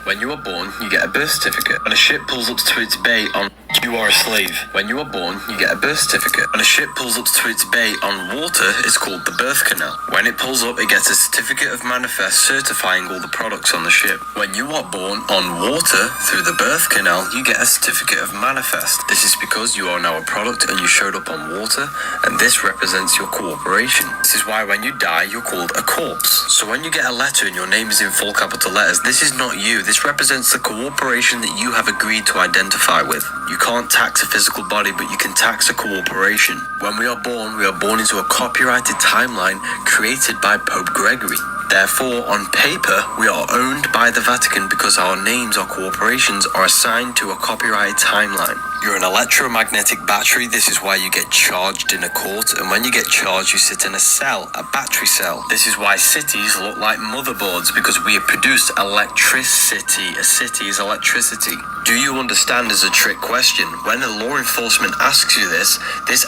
When you are born, you get a birth certificate. When a ship pulls up to its bay on you are a slave. When you are born, you get a birth certificate. When a ship pulls up to its bay on water, it's called the birth canal. When it pulls up, it gets a certificate of manifest certifying all the products on the ship. When you are born on water through the birth canal, you get a certificate of manifest. This is because you are now a product and you showed up on water, and this represents your cooperation. This is why when you die, you're called a corpse. So when you get a letter and your name is in full capital letters, this is not you. This represents the cooperation that you have agreed to identify with. You can't tax a physical body, but you can tax a cooperation. When we are born into a copyrighted timeline created by Pope Gregory. Therefore, on paper, we are owned by the Vatican because our names, our corporations, are assigned to a copyrighted timeline. You're an electromagnetic battery. This is why you get charged in a court, and when you get charged, you sit in a cell, a battery cell. This is why cities look like motherboards, because we have produced electricity. A city is electricity. Do you understand is a trick question. When a law enforcement asks you this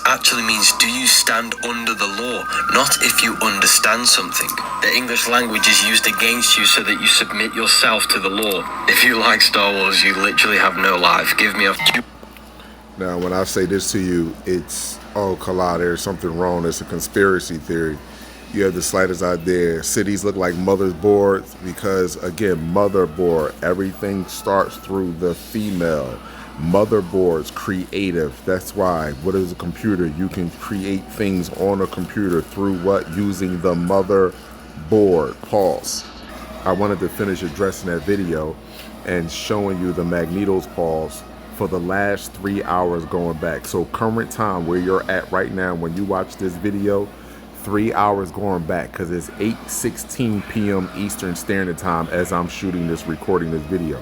actually means do you stand under the law, not if you understand something. The English language is used against you so that you submit yourself to the law. If you like Star Wars, you literally have no life. Give me a... Now, when I say this to you, it's, oh, Kala, there's something wrong. It's a conspiracy theory. You have the slightest idea. Cities look like motherboards because, again, motherboard. Everything starts through the female. Motherboards, creative. That's why. What is a computer? You can create things on a computer through what? Using the motherboard. Pause. I wanted to finish addressing that video and showing you the Magneto's pause for the last 3 hours going back. So current time where you're at right now when you watch this video, 3 hours going back, because it's 8:16 p.m. Eastern Standard Time as I'm recording this video.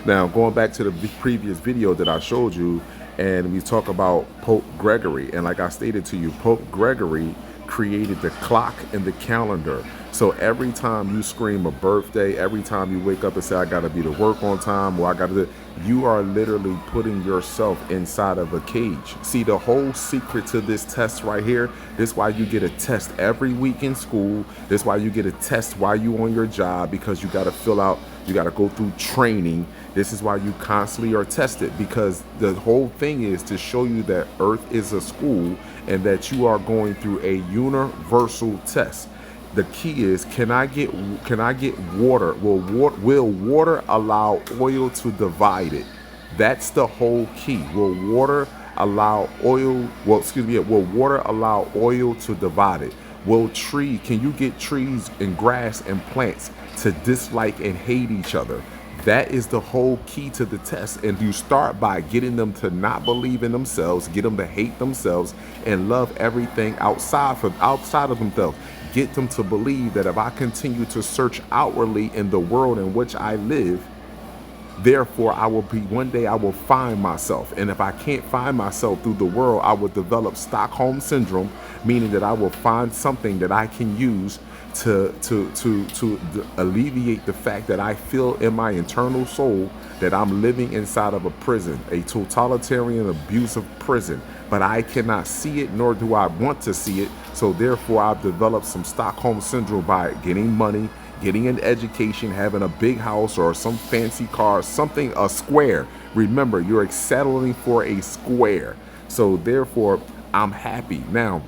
Now, going back to the previous video that I showed you, and we talk about Pope Gregory, and like I stated to you, Pope Gregory created the clock and the calendar. So every time you scream a birthday, every time you wake up and say, I gotta be to work on time, or I gotta, you are literally putting yourself inside of a cage. See, the whole secret to this test right here, this is why you get a test every week in school. This is why you get a test while you on your job, because you gotta fill out, you gotta go through training. This is why you constantly are tested, because the whole thing is to show you that Earth is a school and that you are going through a universal test. The key is, can I get water? Will water allow oil to divide it? That's the whole key. Will water allow oil? Will water allow oil to divide it? Can you get trees and grass and plants to dislike and hate each other? That is the whole key to the test. And you start by getting them to not believe in themselves, get them to hate themselves and love everything outside of themselves. Get them to believe that if I continue to search outwardly in the world in which I live, therefore one day I will find myself. And if I can't find myself through the world, I will develop Stockholm syndrome, meaning that I will find something that I can use to alleviate the fact that I feel in my internal soul that I'm living inside of a prison, a totalitarian, abusive prison, but I cannot see it, nor do I want to see it. So therefore I've developed some Stockholm syndrome by getting money, getting an education, having a big house or some fancy car, something, a square. Remember, you're settling for a square. So therefore I'm happy. Now,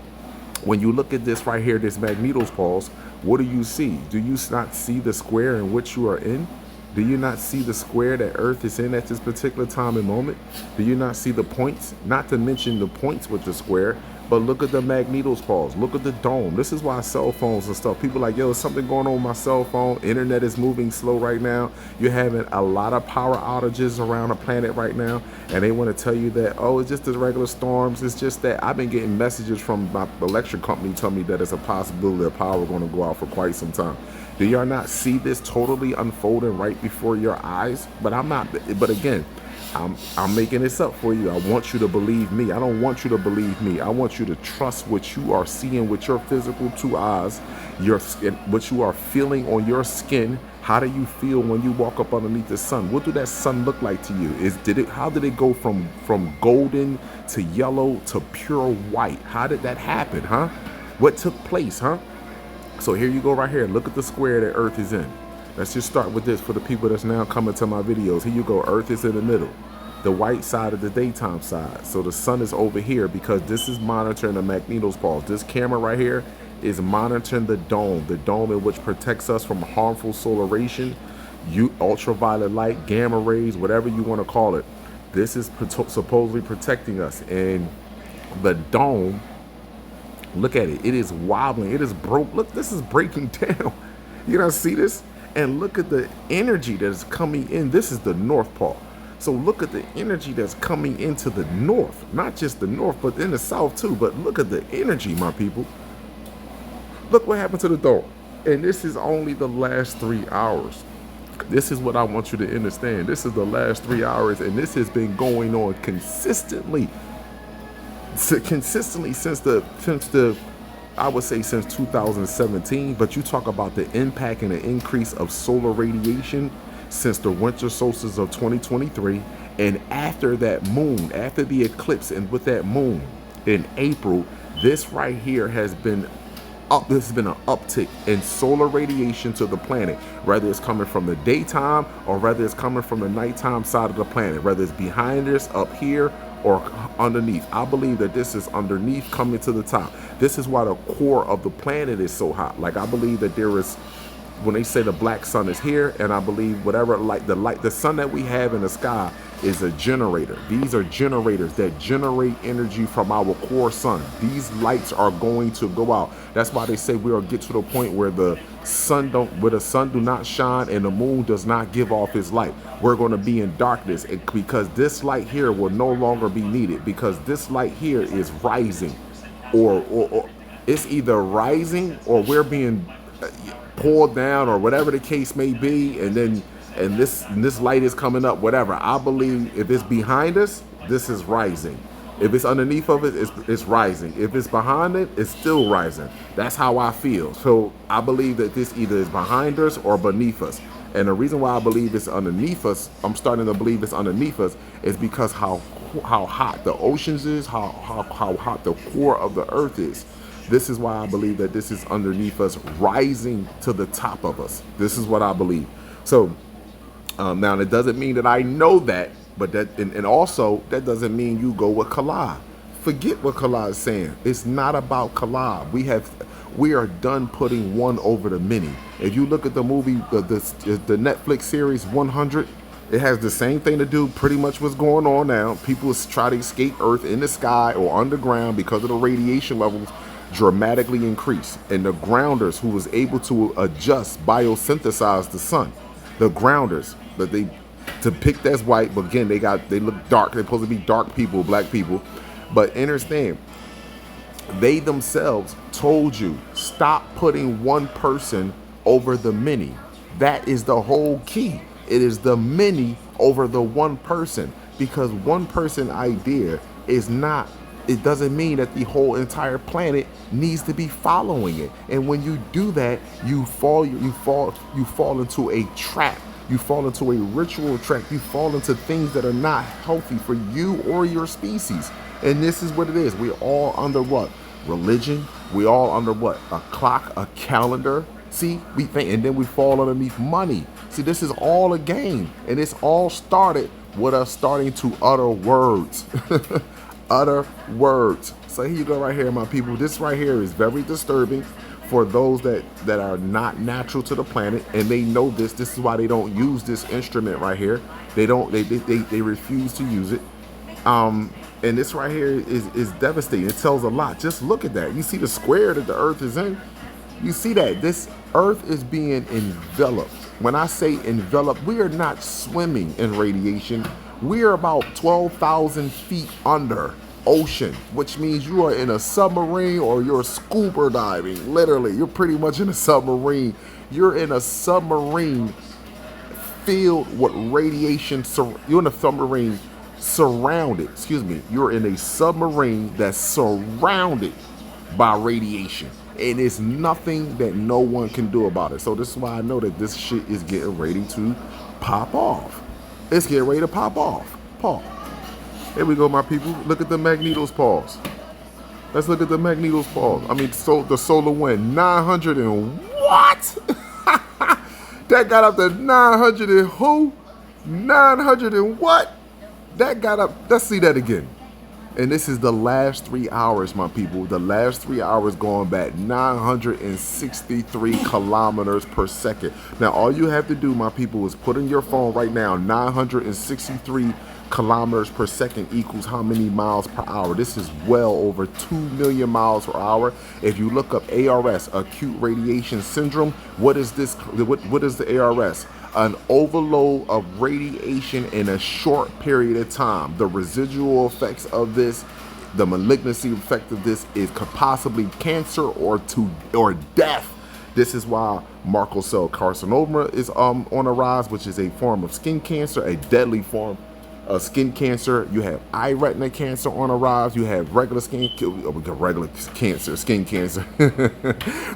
when you look at this right here, this Magneto's pulse, what do you see? Do you not see the square in which you are in? Do you not see the square that Earth is in at this particular time and moment? Do you not see the points? Not to mention the points with the square, but look at the Magneto's pulse. Look at the dome. This is why cell phones and stuff, people are like, yo, there's something going on with my cell phone. Internet is moving slow right now. You're having a lot of power outages around the planet right now. And they want to tell you that, oh, it's just the regular storms. It's just that I've been getting messages from my electric company telling me that it's a possibility that power is going to go out for quite some time. Do y'all not see this totally unfolding right before your eyes? But again, I'm making this up for you. I want you to believe me. I don't want you to believe me. I want you to trust what you are seeing with your physical two eyes, your skin, what you are feeling on your skin. How do you feel when you walk up underneath the sun? What do that sun look like to you? How did it go from golden to yellow to pure white? How did that happen, huh? What took place, huh? So here you go right here. Look at the square that Earth is in. Let's just start with this for the people that's now coming to my videos. Here you go. Earth is in the middle. The white side of the daytime side. So the sun is over here because this is monitoring the magnetos pulse. This camera right here is monitoring the dome in which protects us from harmful solar radiation, ultraviolet light, gamma rays, whatever you want to call it. This is supposedly protecting us. And the dome, look at it. It is wobbling. It is broke. Look, this is breaking down. You don't see this? And look at the energy that is coming in. This is the North Pole. So look at the energy that's coming into the north. Not just the north, but in the south too. But look at the energy, my people. Look what happened to the dome. And this is only the last 3 hours. This is what I want you to understand. This is the last 3 hours, and this has been going on consistently. Consistently since the I would say since 2017, but you talk about the impact and the increase of solar radiation since the winter solstice of 2023, and after that moon, after the eclipse, and with that moon in April, this right here has been up. This has been an uptick in solar radiation to the planet, whether it's coming from the daytime or whether it's coming from the nighttime side of the planet, whether it's behind us, up here, or underneath. I believe that this is underneath coming to the top. This is why the core of the planet is so hot. Like, I believe that there is, when they say the black sun is here, and I believe whatever the sun that we have in the sky is a generator. These are generators that generate energy from our core sun. These lights are going to go out. That's why they say we'll get to the point where the sun do not shine and the moon does not give off its light. We're going to be in darkness because this light here will no longer be needed, because this light here is rising, or it's either rising or we're being pulled down, or whatever the case may be, and this light is coming up, whatever. I believe if it's behind us, this is rising. If it's underneath of it, it's rising. If it's behind it, it's still rising. That's how I feel. So I believe that this either is behind us or beneath us. And the reason why I believe it's underneath us, I'm starting to believe it's underneath us, is because how hot the oceans is, how hot the core of the earth is. This is why I believe that this is underneath us, rising to the top of us. This is what I believe. So now it doesn't mean that I know that, but that, and also that doesn't mean you go with Kala. Forget what Kala is saying. It's not about Kala. We are done putting one over the many. If you look at the movie, the Netflix series 100, it has the same thing to do pretty much what's going on now. People try to escape Earth in the sky or underground because of the radiation levels dramatically increase. And the grounders who was able to adjust, biosynthesize the sun, the grounders that they depict as white, but again, they look dark. They're supposed to be dark people, black people. But understand, they themselves told you, stop putting one person over the many. That is the whole key. It is the many over the one person, because one person idea is not, it doesn't mean that the whole entire planet needs to be following it. And when you do that, you fall into a trap. You fall into a ritual trap. You fall into things that are not healthy for you or your species. And this is what it is. We're all under what? Religion. We all under what? A clock, a calendar. See, we think, and then we fall underneath money. See, this is all a game. And it's all started with us starting to utter words. Utter words. So here you go right here, my people. This right here is very disturbing for those that are not natural to the planet, and they know this. This is why they don't use this instrument right here. They refuse to use it. And this right here is devastating. It tells a lot. Just look at that. You see the square that the earth is in? You see that this earth is being enveloped. When I say enveloped, we are not swimming in radiation. We are about 12,000 feet under ocean, which means you are in a submarine or you're scuba diving. Literally, you're pretty much in a submarine. You're in a submarine filled with radiation. You're in a submarine surrounded, you're in a submarine that's surrounded by radiation. And it's nothing that no one can do about it. So this is why I know that this shit is getting ready to pop off. It's getting ready to pop off. Paul. Here we go, my people. Look at the magnetos pause. Let's look at the magnetos pause. I mean, so the solar wind, 900 and what? That got up to 900 and who? 900 and what? That got up. Let's see that again. And this is the last 3 hours, my people. The last 3 hours going back 963 kilometers per second. Now, all you have to do, my people, is put in your phone right now, 963 kilometers per second equals how many miles per hour? This is well over 2 million miles per hour. If you look up ARS, acute radiation syndrome, what is this? What is the ARS? An overload of radiation in a short period of time. The residual effects of this, the malignancy effect of this could possibly cancer or death. This is why Merkel cell carcinoma is on a rise, which is a form of skin cancer, a deadly form of skin cancer. You have eye retina cancer on a rise. You have regular skin cancer.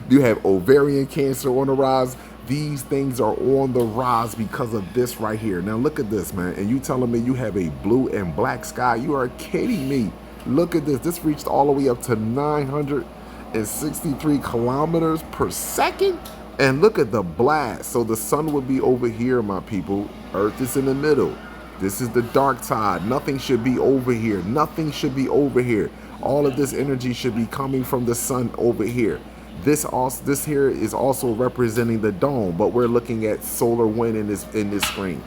You have ovarian cancer on the rise. These things are on the rise because of this right here. Now look at this, man. And you telling me you have a blue and black sky? You are kidding me. Look at this. This reached all the way up to 963 kilometers per second. And look at the blast. So the sun would be over here, my people. Earth is in the middle. This is the dark side. Nothing should be over here. Nothing should be over here. All of this energy should be coming from the sun over here. This here is also representing the dome, but we're looking at solar wind in this screen.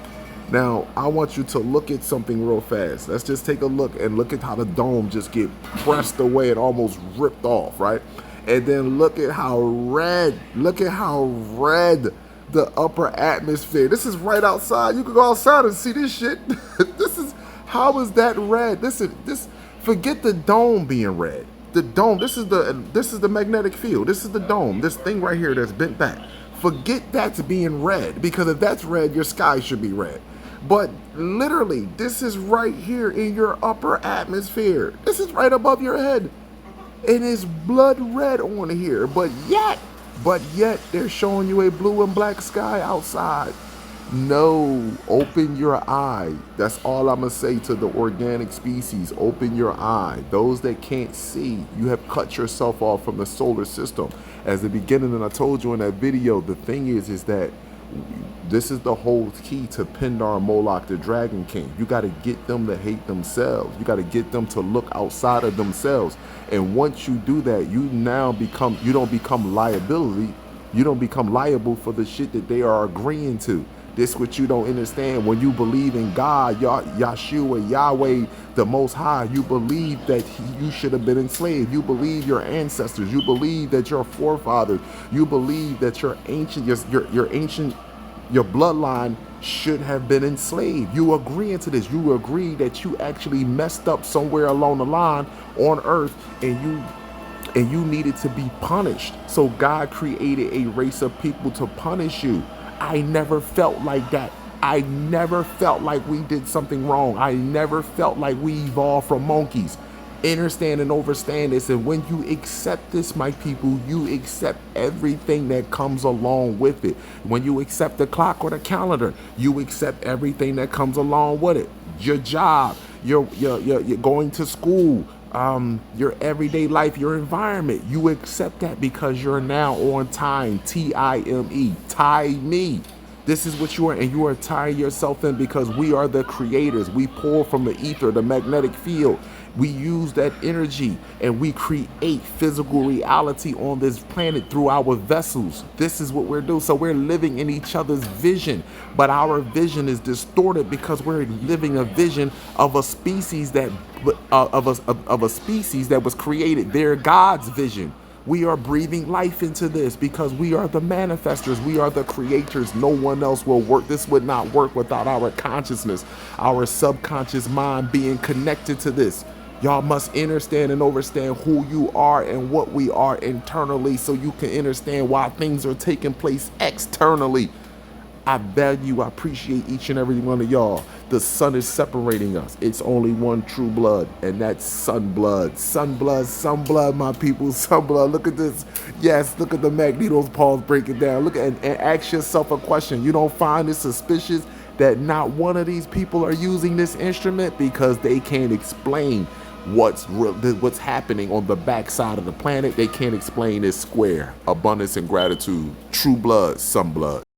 Now, I want you to look at something real fast. Let's just take a look and look at how the dome just get pressed away and almost ripped off, right? And then look at how red the upper atmosphere. This is right outside. You can go outside and see this shit. How is that red? Forget the dome being red. The dome, this is the magnetic field. This is the dome. This thing right here that's bent back. Forget that's being red, because if that's red, your sky should be red. But literally, this is right here in your upper atmosphere. This is right above your head. And it's blood red on here. But yet they're showing you a blue and black sky outside. No, open your eye. That's all I'm going to say to the organic species. Open your eye. Those that can't see, you have cut yourself off from the solar system. As the beginning, and I told you in that video, the thing is that this is the whole key to Pindar Moloch, the Dragon King. You got to get them to hate themselves. You got to get them to look outside of themselves. And once you do that, you don't become liability. You don't become liable for the shit that they are agreeing to. This what you don't understand. When you believe in God, Yahshua, Yahweh, the Most High, you believe that you should have been enslaved. You believe your ancestors. You believe that your forefathers. You believe that your bloodline should have been enslaved. You agree to this. You agree that you actually messed up somewhere along the line on earth, and you needed to be punished. So God created a race of people to punish you. I never felt like that. I never felt like we did something wrong. I never felt like we evolved from monkeys. Understand and overstand this. And when you accept this, my people, you accept everything that comes along with it. When you accept the clock or the calendar, you accept everything that comes along with it. Your job, you're going to school, your everyday life, your environment. You accept that because you're now on time. T-I-M-E. Time. This is what you are, and you are tying yourself in because we are the creators. We pull from the ether, the magnetic field. We use that energy and we create physical reality on this planet through our vessels. This is what we're doing. So we're living in each other's vision, but our vision is distorted because we're living a vision of a species that was created. They're God's vision. We are breathing life into this because we are the manifestors. We are the creators. No one else will work. This would not work without our consciousness, our subconscious mind being connected to this. Y'all must understand and understand who you are and what we are internally so you can understand why things are taking place externally. I value, I appreciate each and every one of y'all. The sun is separating us. It's only one true blood, and that's sun blood. Sun blood, my people, sun blood. Look at this. Yes, look at the Magneto's pause break it down. Look at and ask yourself a question. You don't find it suspicious that not one of these people are using this instrument because they can't explain what's happening on the backside of the planet. They can't explain this square. Abundance and gratitude. True blood, sun blood.